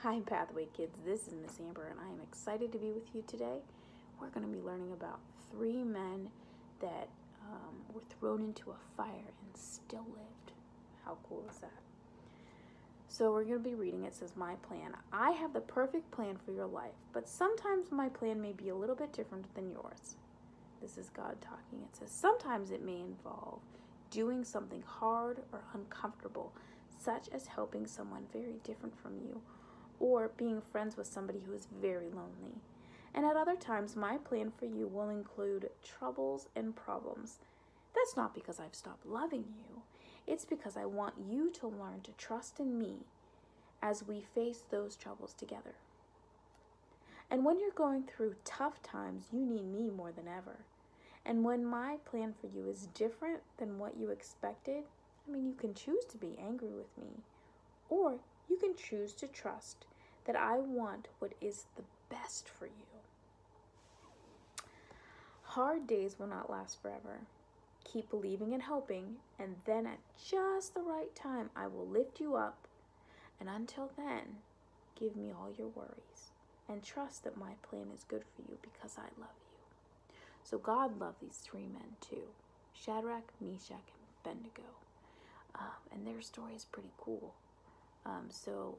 Hi, Pathway Kids. This is Miss Amber, and I am excited to be with you today. We're going to be learning about three men that were thrown into a fire and still lived. How cool is that? So we're going to be reading. It says, "My plan. I have the perfect plan for your life, but sometimes my plan may be a little bit different than yours." This is God talking. It says, "Sometimes it may involve doing something hard or uncomfortable, such as helping someone very different from you, or being friends with somebody who is very lonely. And at other times, my plan for you will include troubles and problems. That's not because I've stopped loving you. It's because I want you to learn to trust in me as we face those troubles together. And when you're going through tough times, you need me more than ever. And when my plan for you is different than what you expected, you can choose to be angry with me, or you can choose to trust that I want what is the best for you. Hard days will not last forever. Keep believing and hoping, and then at just the right time, I will lift you up. And until then, give me all your worries and trust that my plan is good for you because I love you." So God loved these three men too: Shadrach, Meshach, and Abednego. And their story is pretty cool. So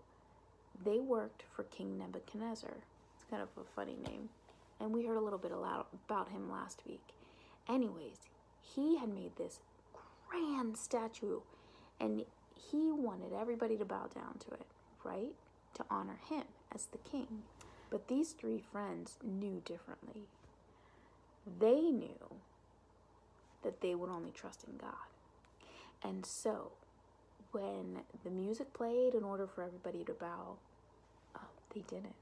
they worked for King Nebuchadnezzar. It's kind of a funny name. And we heard a little bit about him last week. Anyways, he had made this grand statue, and he wanted everybody to bow down to it, right? To honor him as the king. But these three friends knew differently. They knew that they would only trust in God. And so when the music played in order for everybody to bow, they didn't.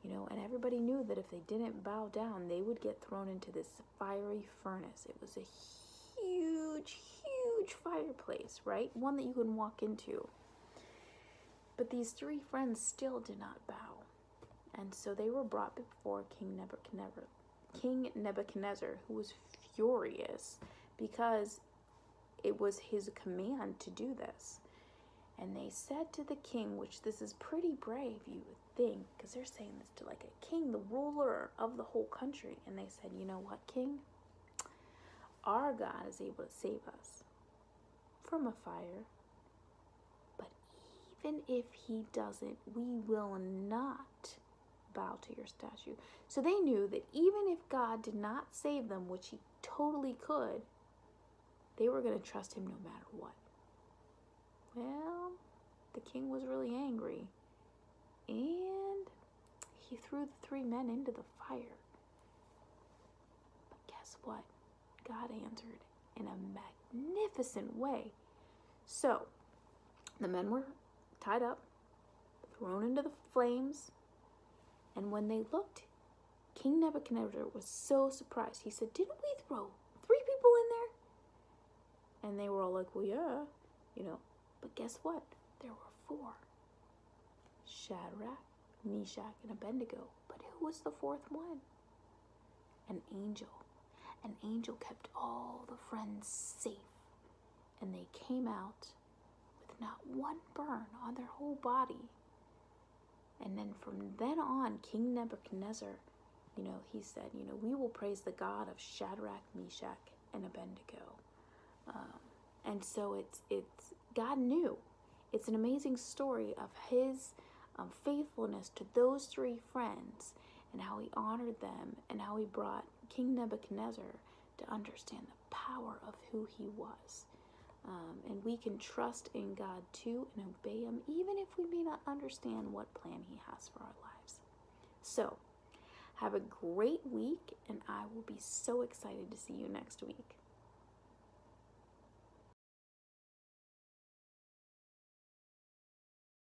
And everybody knew that if they didn't bow down, they would get thrown into this fiery furnace. It was a huge, huge fireplace, right? One that you can walk into. But these three friends still did not bow. And so they were brought before King Nebuchadnezzar, who was furious because it was his command to do this. And they said to the king, which this is pretty brave, you would think, because they're saying this to like a king, the ruler of the whole country. And they said, "You know what, king? Our God is able to save us from a fire. But even if he doesn't, we will not bow to your statue." So they knew that even if God did not save them, which he totally could, they were going to trust him no matter what. Well, the king was really angry, and he threw the three men into the fire. But guess what? God answered in a magnificent way. So the men were tied up, thrown into the flames, and when they looked, King Nebuchadnezzar was so surprised. He said, "Didn't we throw 3 people in there?" And they were all like, "Well, yeah, But guess what? There were 4. Shadrach, Meshach, and Abednego. But who was the 4th one? An angel. An angel kept all the friends safe. And they came out with not one burn on their whole body. And then from then on, King Nebuchadnezzar, he said, "We will praise the God of Shadrach, Meshach, and Abednego." And so it's God knew. It's an amazing story of his faithfulness to those 3 friends, and how he honored them, and how he brought King Nebuchadnezzar to understand the power of who he was. And we can trust in God too and obey him, even if we may not understand what plan he has for our lives. So have a great week, and I will be so excited to see you next week.